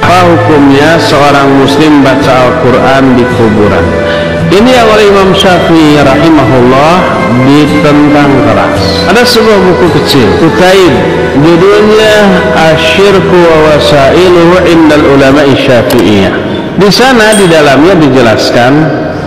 Apa hukumnya seorang muslim baca Al-Quran di kuburan? Ini yang oleh Imam Syafi'i rahimahullah ditentang keras. Ada sebuah buku kecil, Kutaib, judulnya Asyirku wa Wasailuhu Indal Ulama'i Syafi'iyah. Di sana di dalamnya dijelaskan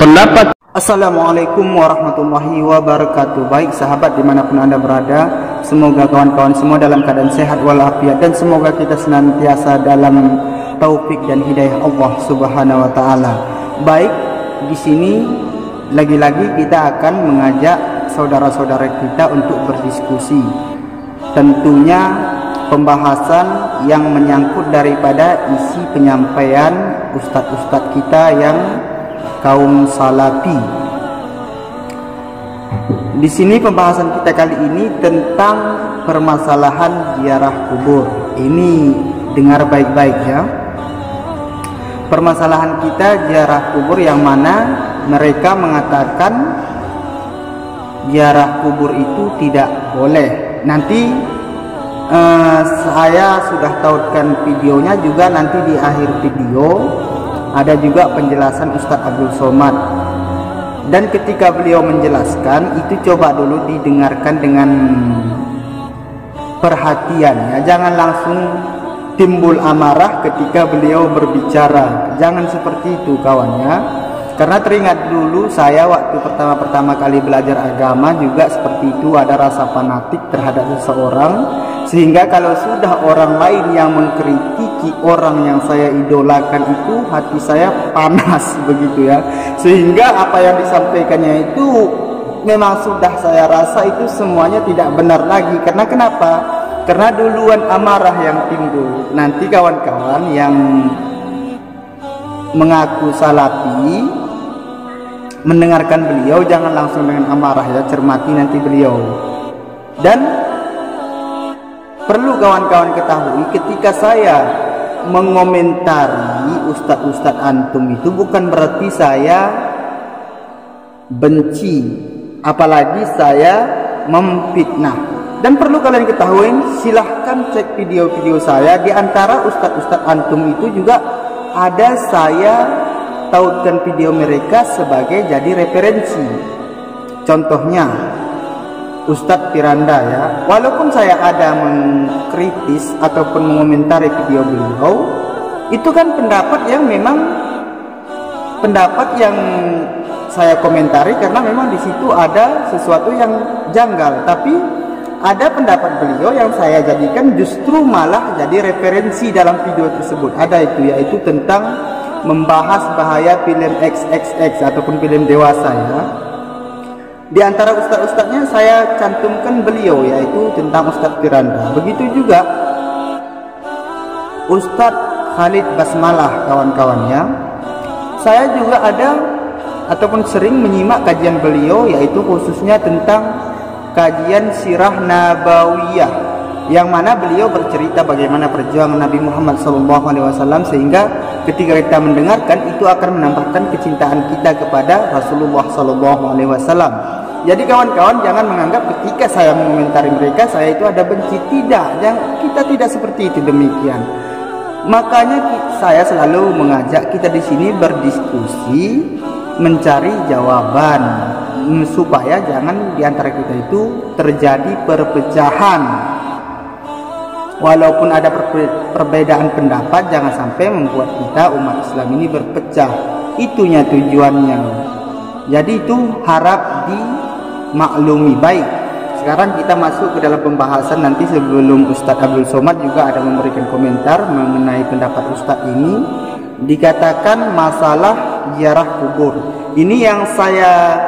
pendapat. Assalamualaikum warahmatullahi wabarakatuh. Baik sahabat dimanapun anda berada, semoga kawan-kawan semua dalam keadaan sehat walafiat, dan semoga kita senantiasa dalam taufik dan hidayah Allah Subhanahu wa taala. Baik, di sini lagi-lagi kita akan mengajak saudara-saudara kita untuk berdiskusi. Tentunya pembahasan yang menyangkut daripada isi penyampaian ustadz-ustadz kita yang kaum salafi. Di sini pembahasan kita kali ini tentang permasalahan ziarah kubur. Ini dengar baik-baik ya. Permasalahan kita ziarah kubur yang mana mereka mengatakan ziarah kubur itu tidak boleh. Nanti saya sudah tautkan videonya juga, nanti di akhir video ada juga penjelasan Ustadz Abdul Somad. Dan ketika beliau menjelaskan itu, coba dulu didengarkan dengan perhatian ya. Jangan langsung timbul amarah ketika beliau berbicara. Jangan seperti itu kawannya. Karena teringat dulu saya waktu pertama kali belajar agama juga seperti itu, ada rasa fanatik terhadap seseorang, sehingga kalau sudah orang lain yang mengkritiki orang yang saya idolakan itu, hati saya panas begitu ya. Sehingga apa yang disampaikannya itu memang sudah saya rasa itu semuanya tidak benar lagi. Karena kenapa? Karena duluan amarah yang timbul. Nanti kawan-kawan yang mengaku salafi mendengarkan beliau jangan langsung dengan amarah ya, cermati nanti beliau. Dan perlu kawan-kawan ketahui, ketika saya mengomentari ustadz-ustadz antum itu bukan berarti saya benci, apalagi saya memfitnah. Dan perlu kalian ketahui, silahkan cek video-video saya. Di antara ustadz-ustadz antum itu juga ada saya tautkan video mereka sebagai jadi referensi. Contohnya Ustadz Piranda ya. Walaupun saya ada mengkritis ataupun mengomentari video beliau, itu kan pendapat yang memang pendapat yang saya komentari karena memang di situ ada sesuatu yang janggal. Tapi ada pendapat beliau yang saya jadikan justru malah jadi referensi dalam video tersebut. Ada itu, yaitu tentang membahas bahaya film XXX ataupun film dewasa ya. Di antara ustadz-ustadznya saya cantumkan beliau, yaitu tentang Ustadz Piranda. Begitu juga Ustadz Khalid Basmalah kawan-kawannya. Saya juga ada ataupun sering menyimak kajian beliau, yaitu khususnya tentang kajian Sirah Nabawiyah, yang mana beliau bercerita bagaimana perjuangan Nabi Muhammad SAW, sehingga ketika kita mendengarkan itu akan menambahkan kecintaan kita kepada Rasulullah SAW. Jadi kawan-kawan jangan menganggap ketika saya mengomentari mereka saya itu ada benci. Tidak, kita tidak seperti itu, demikian. Makanya saya selalu mengajak kita di sini berdiskusi, mencari jawaban, supaya jangan diantara kita itu terjadi perpecahan. Walaupun ada perbedaan pendapat, jangan sampai membuat kita umat Islam ini berpecah. Itunya tujuannya. Jadi itu harap dimaklumi. Baik, sekarang kita masuk ke dalam pembahasan. Nanti sebelum Ustadz Abdul Somad juga ada memberikan komentar mengenai pendapat Ustadz ini. Dikatakan masalah ziarah kubur. Ini yang saya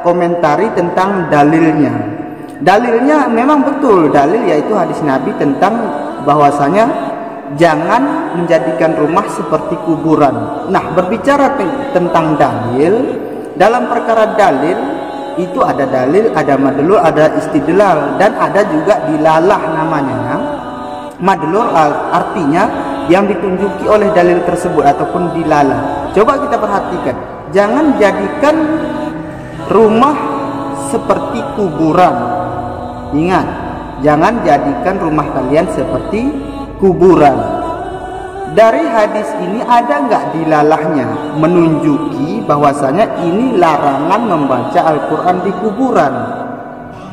komentari tentang dalilnya. Dalilnya memang betul, dalil yaitu hadis Nabi tentang bahwasanya jangan menjadikan rumah seperti kuburan. Nah, berbicara tentang dalil, dalam perkara dalil itu ada dalil, ada madlul, ada istidlal, dan ada juga dilalah namanya. Madlul artinya yang ditunjuki oleh dalil tersebut ataupun dilalah. Coba kita perhatikan, jangan jadikan rumah seperti kuburan. Ingat, jangan jadikan rumah kalian seperti kuburan. Dari hadis ini ada nggak dilalahnya menunjuki bahwasanya ini larangan membaca Al-Quran di kuburan?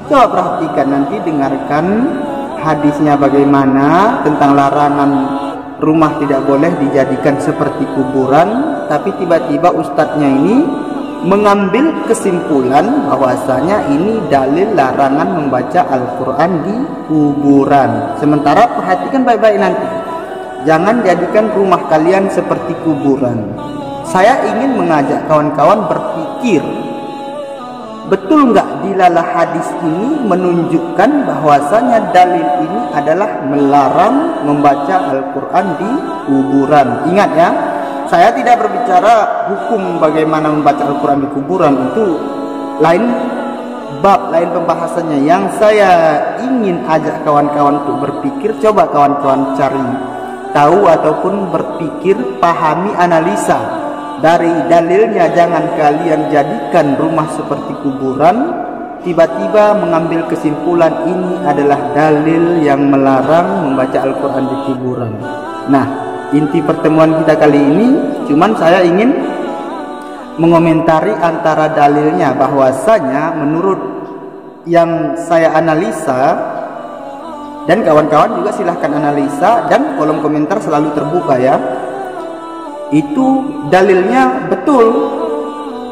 Coba perhatikan, nanti dengarkan hadisnya bagaimana tentang larangan rumah tidak boleh dijadikan seperti kuburan. Tapi tiba-tiba ustadznya ini mengambil kesimpulan bahwasanya ini dalil larangan membaca Al-Quran di kuburan. Sementara perhatikan baik-baik nanti, jangan jadikan rumah kalian seperti kuburan. Saya ingin mengajak kawan-kawan berpikir, betul nggak dilalah hadis ini menunjukkan bahwasanya dalil ini adalah melarang membaca Al-Quran di kuburan. Ingat ya, saya tidak berbicara hukum bagaimana membaca Al-Quran di kuburan, itu lain bab, lain pembahasannya. Yang saya ingin ajak kawan-kawan untuk berpikir, coba kawan-kawan cari tahu ataupun berpikir, pahami, analisa dari dalilnya. Jangan kalian jadikan rumah seperti kuburan, tiba-tiba mengambil kesimpulan ini adalah dalil yang melarang membaca Al-Quran di kuburan. Nah, inti pertemuan kita kali ini cuman saya ingin mengomentari antara dalilnya, bahwasanya menurut yang saya analisa, dan kawan-kawan juga silahkan analisa, dan kolom komentar selalu terbuka ya, itu dalilnya betul,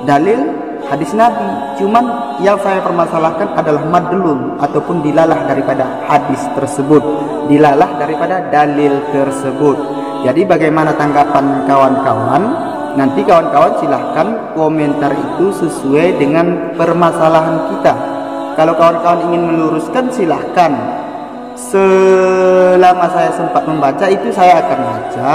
dalil hadis Nabi. Cuman yang saya permasalahkan adalah madlul ataupun dilalah daripada hadis tersebut, dilalah daripada dalil tersebut. Jadi bagaimana tanggapan kawan-kawan? Nanti kawan-kawan silahkan komentar itu sesuai dengan permasalahan kita. Kalau kawan-kawan ingin meluruskan silahkan. Selama saya sempat membaca itu saya akan baca.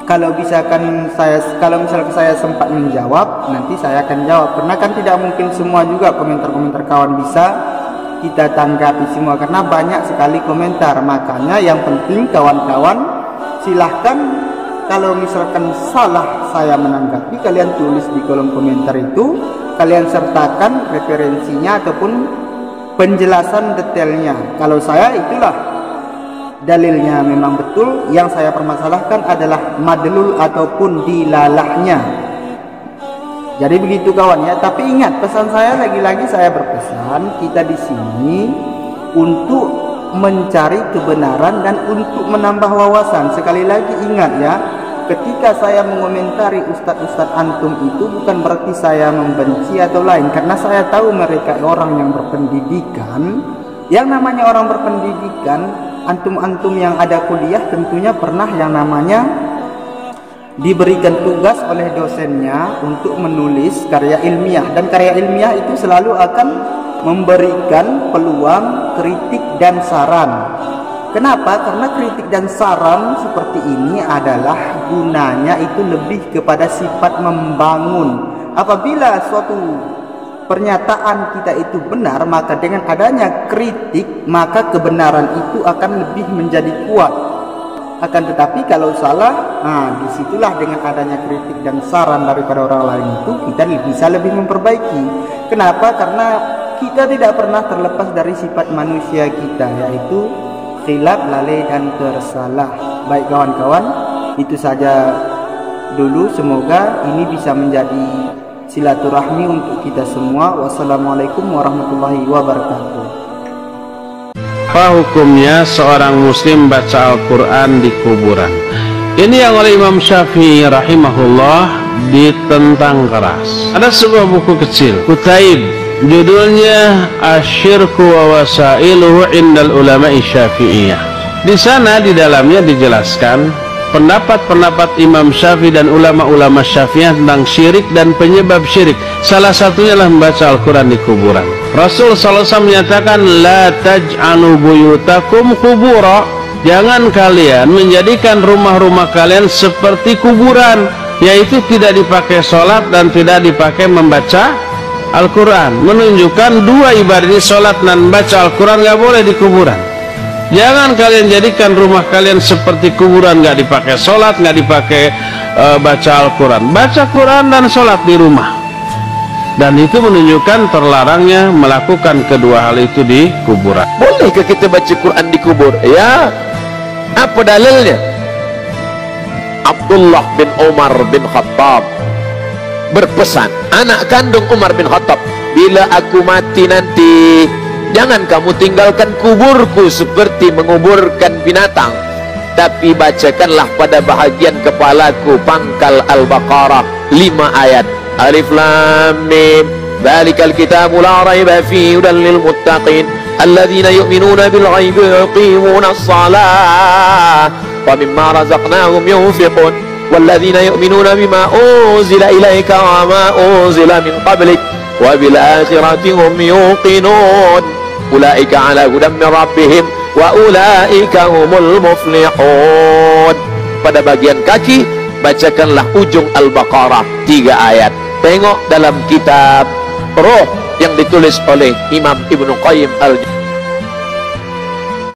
Kalau misalkan saya sempat menjawab, nanti saya akan jawab. Karena kan tidak mungkin semua juga komentar-komentar kawan bisa kita tanggapi semua, karena banyak sekali komentar. Makanya yang penting kawan-kawan silahkan, kalau misalkan salah saya menanggapi, kalian tulis di kolom komentar itu, kalian sertakan referensinya ataupun penjelasan detailnya. Kalau saya itulah dalilnya memang betul, yang saya permasalahkan adalah madlul ataupun dilalahnya. Jadi begitu kawan ya. Tapi ingat, pesan saya lagi-lagi, saya berpesan kita di sini untuk mencari kebenaran dan untuk menambah wawasan. Sekali lagi ingat ya, ketika saya mengomentari ustadz-ustadz antum itu bukan berarti saya membenci atau lain, karena saya tahu mereka orang yang berpendidikan. Yang namanya orang berpendidikan, antum-antum yang ada kuliah tentunya pernah yang namanya diberikan tugas oleh dosennya untuk menulis karya ilmiah, dan karya ilmiah itu selalu akan memberikan peluang kritik dan saran. Kenapa? Karena kritik dan saran seperti ini adalah gunanya itu lebih kepada sifat membangun. Apabila suatu pernyataan kita itu benar, maka dengan adanya kritik, maka kebenaran itu akan lebih menjadi kuat. Akan tetapi kalau salah, disitulah dengan adanya kritik dan saran daripada orang lain itu kita bisa lebih memperbaiki. Kenapa? Karena kita tidak pernah terlepas dari sifat manusia kita, yaitu khilaf, lalai, dan tersalah. Baik kawan-kawan, itu saja dulu. Semoga ini bisa menjadi silaturahmi untuk kita semua. Wassalamualaikum warahmatullahi wabarakatuh. Apa hukumnya seorang muslim baca Al-Quran di kuburan? Ini yang oleh Imam Syafi'i rahimahullah ditentang keras. Ada sebuah buku kecil, Kutaib, judulnya Asyirku wa Wasailuhu Indal Ulama'i Syafi'iyah. Di sana di dalamnya dijelaskan pendapat-pendapat Imam Syafi'i dan ulama-ulama Syafi'iyah tentang syirik dan penyebab syirik. Salah satunya adalah membaca Al-Quran di kuburan. Rasul SAW menyatakan, La taj'anu buyutakum kubura. Jangan kalian menjadikan rumah-rumah kalian seperti kuburan, yaitu tidak dipakai sholat dan tidak dipakai membaca Al-Quran. Menunjukkan dua ibadah ini, sholat dan baca Al-Quran, gak boleh di kuburan. Jangan kalian jadikan rumah kalian seperti kuburan, gak dipakai sholat, gak dipakai baca Al-Quran. Baca Quran dan sholat di rumah. Dan itu menunjukkan terlarangnya melakukan kedua hal itu di kuburan. Bolehkah kita baca Quran di kubur? Ya. Apa dalilnya? Abdullah bin Umar bin Khattab berpesan, anak kandung Umar bin Khattab, bila aku mati nanti, jangan kamu tinggalkan kuburku seperti menguburkan binatang, tapi bacakanlah pada bahagian kepalaku pangkal Al-Baqarah 5 ayat. Alif Lam Mim, dzalikal kitabu la raiba fihi hudan lil muttaqin alladzina yu'minuna bil ghaibi wa yuqimuna as-salah wa mimma razaqnahum yunfiqun walladzina yu'minuna bima unzila ilaika wa ma unzila min qablik wa bil akhirati hum yuqinun ulaika ala hudan min rabbihim wa ulaika humul muflihun. Pada bagian kaki bacakanlah ujung Al-Baqarah 3 ayat. Tengok dalam kitab Roh yang ditulis oleh Imam Ibnu Qayyim al-Jauziyah.